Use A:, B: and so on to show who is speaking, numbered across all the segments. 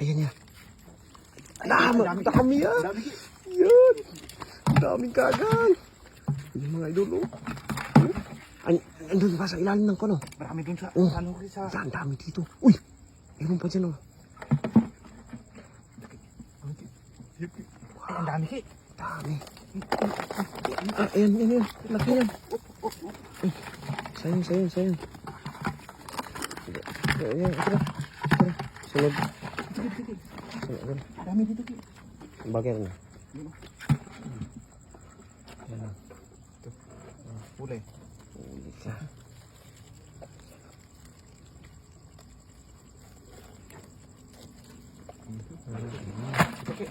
A: Ayan niya. Dami yan. Yan. Daming kagan. Yung mga idol, oh. Andun pa sa ilalim ng kono.
B: Marami dun sa, ano sa...
A: Yan, dami dito. Uy! Meron pa dyan, oh.
B: Ay, ang dami, Ki.
A: Dami. Ayan. Laki yan. Sayang. Ayan, ito na. Sunod. Sunod.
B: Dami dito, Ki.
A: Bagay na. Ayan.
B: Ito. Kulay.
A: Ulit ka.
B: Ito, Ki.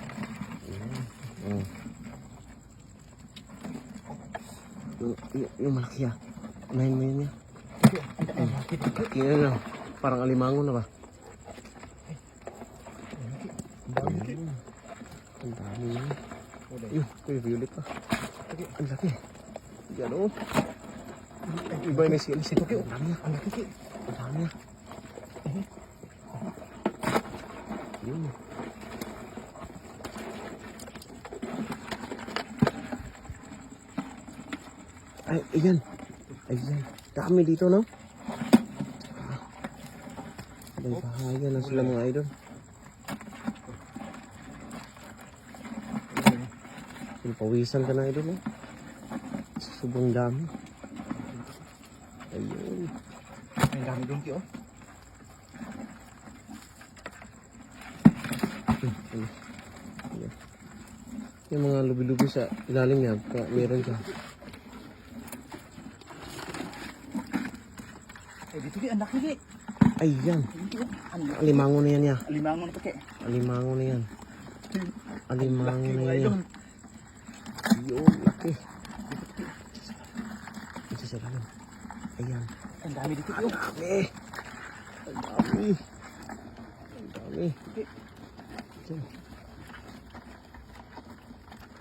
A: Yung malaki ah. Unahin mo yun niya. Kaya na. Parang alimango na ba?
B: Ang dami, Ki.
A: Ang dami yun. Yun, violet pa. Ang laki. Yan o. Iba yung nasi. Ito, Ki. Ang dami ah.
B: Ang laki, Ki.
A: Ang dami ah. Yun. Ay, ayan. Dami dito, no? May bahaya na sila mga idol. Pawisan ka na idol, no? Sobrang dami. Ayun.
B: Ang dami dun, Ki, oh.
A: Ayan. Yung mga lubi-lubi sa ilalim niya, meron siya.
B: Eh, dito, Ki. Ang laki, Ki.
A: Ayan.
B: Dito, oh. Ang laki.
A: Alimango na yan, ya.
B: Alimango na to, Ki.
A: Alimango na yan. Alimango
B: Laki,
A: na
B: mga
A: yan.
B: idol.
A: Yun, laki. Ito sa lalim. Ayan.
B: Ang dami dito, Ki,
A: Ang
B: oh.
A: dami. Ang dami. Ang dami. Ito.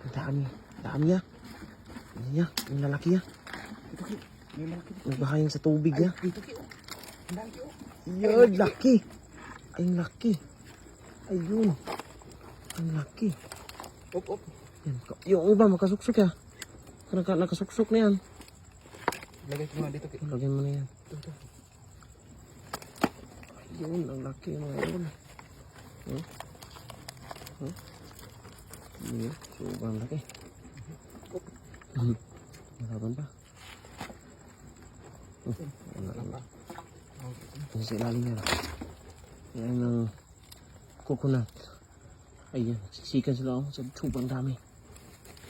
A: Ang dami. Dami ya. Ayan ya. Ang lalaki ya.
B: Dito, Ki. May malaki dito.
A: Nagbahayan sa tubig ya.
B: Dito, Ki, oh. Ang dami, Ki, oh.
A: Yun, laki. Ay, ang laki. Ayun. Ang laki.
B: Op.
A: Yan. Yung iba, makasuksok ya. Nakasuksok na yan.
B: Lagay ko na dito, Ki.
A: Lagyan mo na yan.
B: Ito.
A: Ayun, ang laki mga idol. Iya, sobrang laki. Malaban pa. Ang sa ilalim niya. Yan ang coconut. Ayan, siksikan sila ako. Sobrang dami.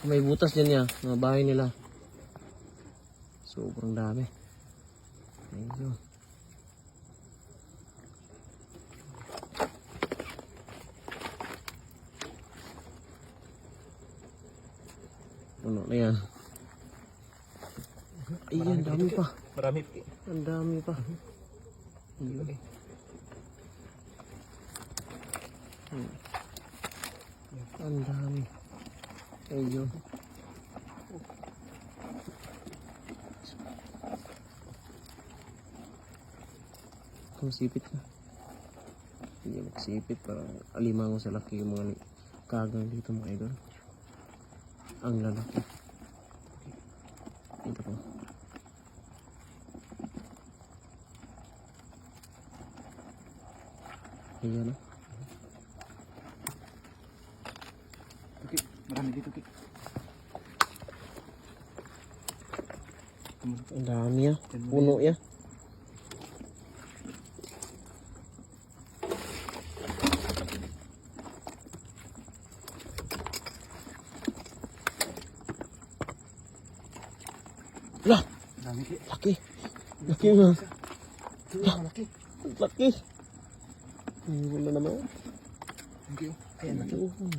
A: May butas dyan niya, mga bahay nila. Sobrang dami. Ayun. Puno na yan. Ayan, dami pa.
B: Marami, Ki.
A: Ang dami pa. Ayun.
B: Okay.
A: Ang dami. Ayun. Magsipit na. Hindi magsipit. Parang alimango sa laki yung mga kagang dito mga idol. Ang lalaki. Ito po. Ayan o.
B: Okay, marami dito, Ki.
A: Ang dami ya. Puno ya. Lah,
B: Dami, Ki.
A: laki. Laki nga.
B: Ito, malaki.
A: Laki. Ay, wala naman.
B: Thank you. Ayan, laki.
A: Ayun.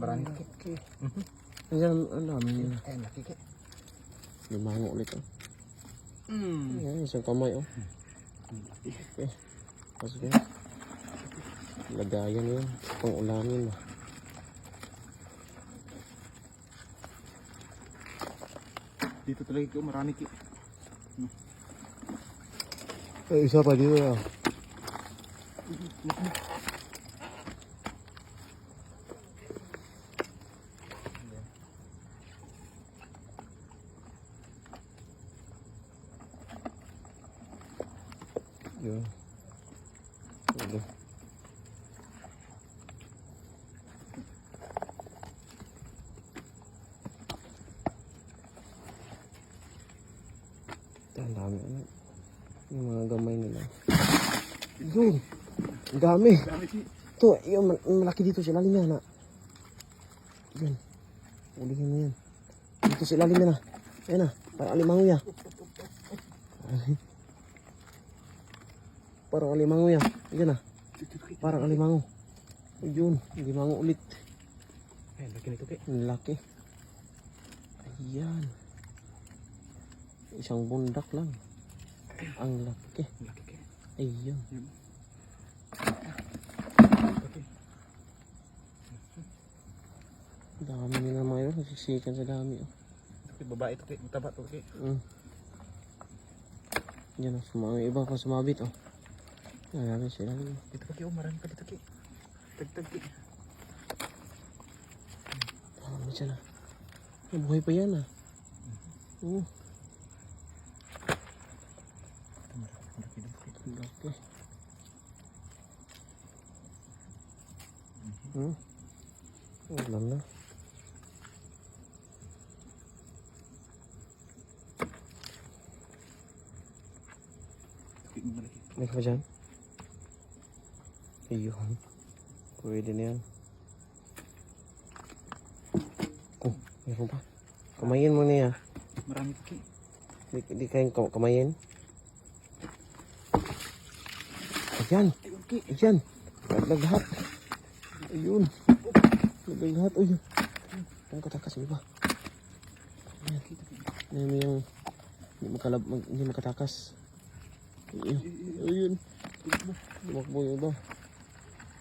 B: Marami, Ki.
A: Laki. Ayan, ang dami niya.
B: Ayan, laki, Ki.
A: Lumango ulit oh.
B: Hmm.
A: Ayan, isang kamay oh. Okay. Tapos yan. Lagayan yun. Pang ulamin oh.
B: Dito talaga, Ki. Marami, Ki.
A: Ay, isa pa dito ah. Sige. Ang dami ano. Yung mga gamay nila. Yun. Ang dami.
B: Dami ki.
A: Ito, yung malaki dito sa ilalim yan. Yan. Ulihin mo yan. Dito sa ilalim yan na. Yan na. Parang alimango yan. Parang alimango yan. Yan na. Parang alimango. Yun. Alimango ulit.
B: Ay, laki nito ki.
A: Ang laki. Ayan. Isang bundak lang. Ang laki.
B: Laki ki.
A: Ayan.
B: Yun.
A: Dami nila mga yun. Nagsisikan sa dami. Oh.
B: Ito ki, babae ito ki. Mataba ito ki.
A: Yan oh. Yung iba pa sumabit. Oh. Ayan sila.
B: Dito pa ki, marami pa dito ki. Tagtag ki.
A: Dami siya na. Buhay pa yan ah. Oo.
B: Laki dito ki.
A: Ang laki. Ulam na.
B: Ki, malaki.
A: May ka ba dyan? Ayun. Pwede na yan. Oh, meron pa. Kamayin mo niya.
B: Marami ki.
A: Di kayong kamayin. Ayan.
B: Ayun ki.
A: Ayan. Naglahat. Ayun. Naglahat. Ayun. Ang katakas mo ba? Ayan. Ayan mo yung hindi makatakas. Ayun. Ayun. Tumakbo yung iba.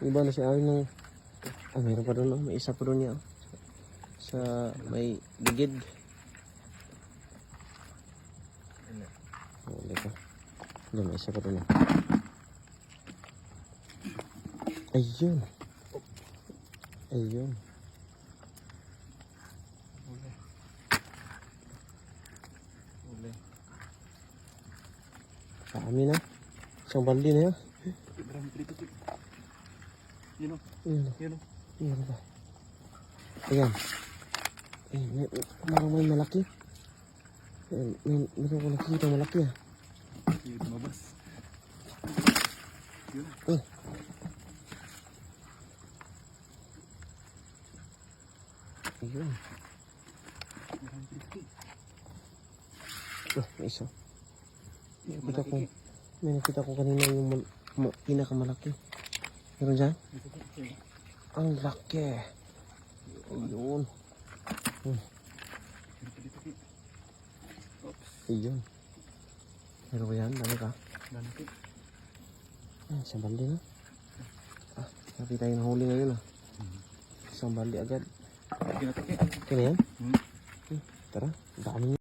A: Yung iba na si Arin ng... Ah, mayroon pa doon. Oh. May isa pa doon niya. Oh. Sa may ligid. Oh, leka. Doon, may isa pa doon. Oh. Ayun. Ayun.
B: Uli. Uli.
A: Dami na. Isang baldi na yan.
B: Marami pa dito ki. Yun o.
A: Ayun.
B: Yun o.
A: Ayun ba? Ayan. Ayun. May malaki. Meron ko nakikita malaki ah.
B: Yung lumabas. Yun.
A: Oh. Ayun.
B: Marami pa dito ki.
A: Oh, may isa.
B: Malaki ki.
A: May nakita ko kanina yung pinakamalaki. Meron dyan?
B: Dito ki. Yun.
A: Ang laki. Ayun.
B: Marami pa dito ki. Oops.
A: Ayun. Meron ba yan? Dami ka?
B: Dami ki.
A: Isang balde na. Ah, sabi tayo nahuli ngayon ah. Isang balde agad.
B: Laki na ito ki.
A: Kaya yan?
B: Hmm.
A: Tara, dami